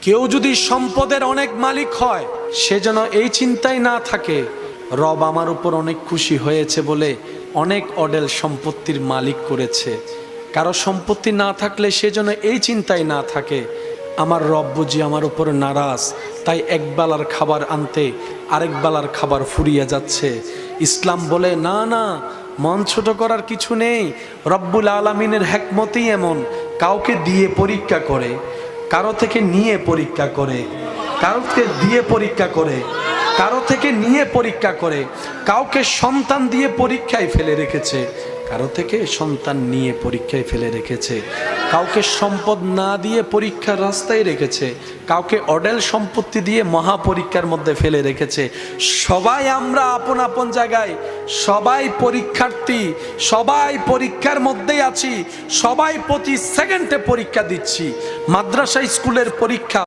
কেউ যদি সম্পদের অনেক মালিক হয়, সে যেন এই চিন্তায় না থাকে রব আমার উপর অনেক খুশি হয়েছে বলে অনেক অডেল সম্পত্তির মালিক করেছে। কারো সম্পত্তি না থাকলে সে যেন এই চিন্তায় না থাকে আমার রব বুঝি আমার উপর নারাজ, তাই একবেলার খাবার আনতে আরেক বেলার খাবার ফুরিয়ে যাচ্ছে। ইসলাম বলে না না, মন ছোট করার কিছু নেই। রব্বুল আলামিনের হিকমতই এমন, কাউকে দিয়ে পরীক্ষা করে, কারো থেকে নিয়ে পরীক্ষা করে, কাউকে দিয়ে পরীক্ষা করে, কারো থেকে নিয়ে পরীক্ষা করে, কাউকে সন্তান দিয়ে পরীক্ষায় ফেলে রেখেছে, কারো থেকে সন্তান নিয়ে পরীক্ষায় ফেলে রেখেছে, কাউকে সম্পদ না দিয়ে পরীক্ষার রাস্তায় রেখেছে, কাউকে অডেল সম্পত্তি দিয়ে মহা পরীক্ষার মধ্যে ফেলে রেখেছে। সবাই আমরা আপন আপন জায়গায়, সবাই পরীক্ষার্থী, সবাই পরীক্ষার মধ্যেই আছি, সবাই প্রতি সেকেন্ডে পরীক্ষা দিচ্ছি। মাদ্রাসা স্কুলের পরীক্ষা